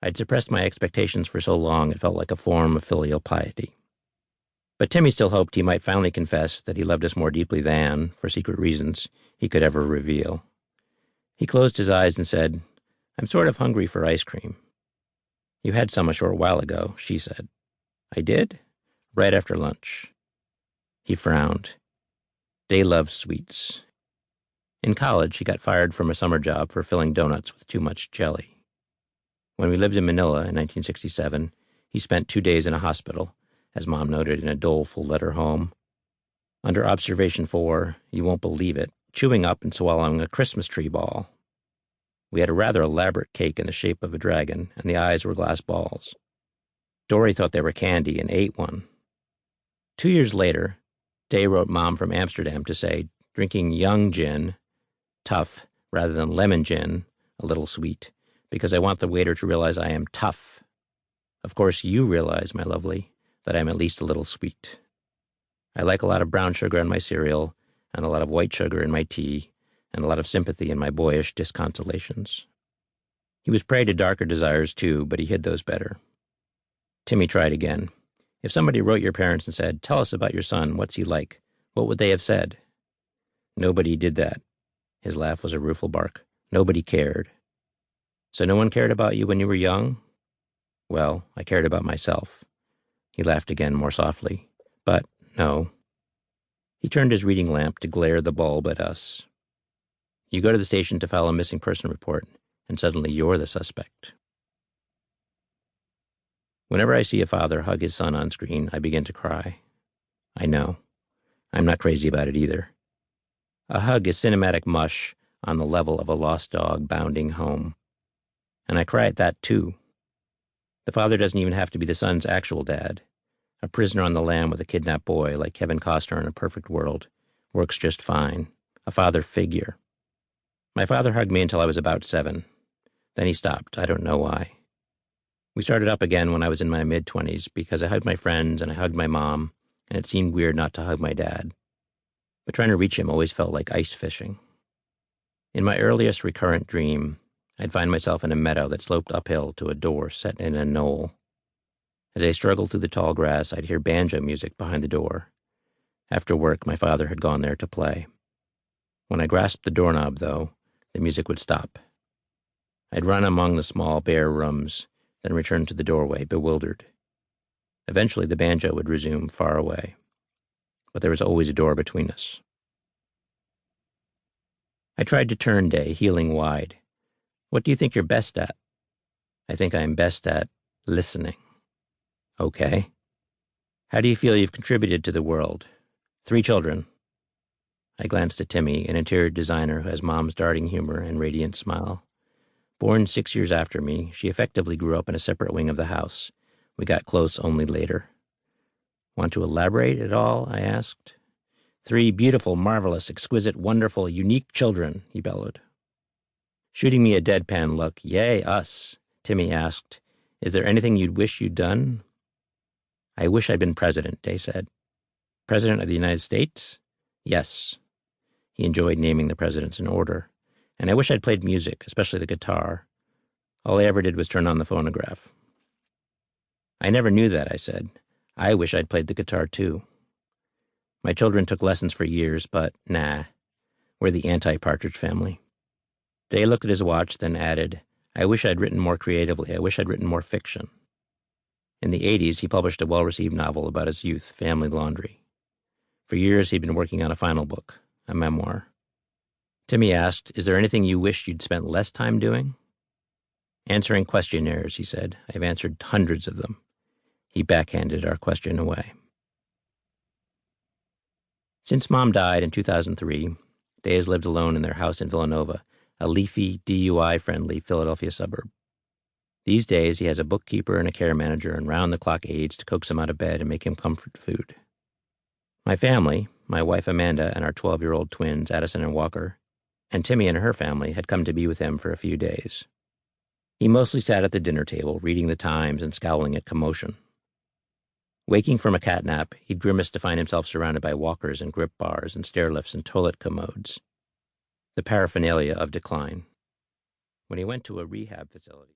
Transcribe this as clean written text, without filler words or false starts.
I'd suppressed my expectations for so long it felt like a form of filial piety. But Timmy still hoped he might finally confess that he loved us more deeply than, for secret reasons, he could ever reveal. He closed his eyes and said, "I'm sort of hungry for ice cream." "You had some a short while ago," she said. "I did? Right after lunch." He frowned. Day loves sweets. In college, he got fired from a summer job for filling donuts with too much jelly. When we lived in Manila in 1967, he spent 2 days in a hospital, as Mom noted in a doleful letter home. Under observation for, you won't believe it, chewing up and swallowing a Christmas tree ball. We had a rather elaborate cake in the shape of a dragon, and the eyes were glass balls. Dory thought they were candy and ate one. 2 years later, Day wrote Mom from Amsterdam to say, drinking young gin, tough, rather than lemon gin, a little sweet, because I want the waiter to realize I am tough. Of course you realize, my lovely, that I'm at least a little sweet. I like a lot of brown sugar in my cereal, and a lot of white sugar in my tea, and a lot of sympathy in my boyish disconsolations. He was prey to darker desires too, but he hid those better. Timmy tried again. If somebody wrote your parents and said, "Tell us about your son, what's he like?" what would they have said? Nobody did that. His laugh was a rueful bark. Nobody cared. So no one cared about you when you were young? Well, I cared about myself. He laughed again more softly. But, no. He turned his reading lamp to glare the bulb at us. You go to the station to file a missing person report, and suddenly you're the suspect. Whenever I see a father hug his son on screen, I begin to cry. I know. I'm not crazy about it either. A hug is cinematic mush on the level of a lost dog bounding home. And I cry at that too. The father doesn't even have to be the son's actual dad. A prisoner on the lam with a kidnapped boy, like Kevin Costner in A Perfect World, works just fine. A father figure. My father hugged me until I was about 7. Then he stopped. I don't know why. We started up again when I was in my mid-20s because I hugged my friends and I hugged my mom, and it seemed weird not to hug my dad. But trying to reach him always felt like ice fishing. In my earliest recurrent dream, I'd find myself in a meadow that sloped uphill to a door set in a knoll. As I struggled through the tall grass, I'd hear banjo music behind the door. After work, my father had gone there to play. When I grasped the doorknob, though, the music would stop. I'd run among the small, bare rooms, then return to the doorway, bewildered. Eventually, the banjo would resume far away. But there was always a door between us. I tried to turn Day, heeling wide. What do you think you're best at? I think I'm best at listening. Okay. How do you feel you've contributed to the world? 3 children. I glanced at Timmy, an interior designer who has Mom's darting humor and radiant smile. Born 6 years after me, she effectively grew up in a separate wing of the house. We got close only later. Want to elaborate at all? I asked. 3 beautiful, marvelous, exquisite, wonderful, unique children, he bellowed. Shooting me a deadpan look, "Yay, us," Timmy asked, "Is there anything you'd wish you'd done?" "I wish I'd been president," Day said. "President of the United States?" "Yes." He enjoyed naming the presidents in order. "And I wish I'd played music, especially the guitar. All I ever did was turn on the phonograph." "I never knew that," I said. "I wish I'd played the guitar, too." My children took lessons for years, but nah. We're the anti-Partridge family. Day looked at his watch, then added, "I wish I'd written more creatively. I wish I'd written more fiction." In the 80s, he published a well-received novel about his youth, Family Laundry. For years, he'd been working on a final book, a memoir. Timmy asked, "Is there anything you wish you'd spent less time doing?" "Answering questionnaires," he said. "I've answered hundreds of them." He backhanded our question away. Since Mom died in 2003, Day has lived alone in their house in Villanova, a leafy, DUI-friendly Philadelphia suburb. These days, he has a bookkeeper and a care manager and round-the-clock aides to coax him out of bed and make him comfort food. My family, my wife Amanda and our 12-year-old twins Addison and Walker, and Timmy and her family had come to be with him for a few days. He mostly sat at the dinner table, reading the Times and scowling at commotion. Waking from a cat nap, he'd grimaced to find himself surrounded by walkers and grip bars and stair lifts and toilet commodes. The paraphernalia of decline. When he went to a rehab facility,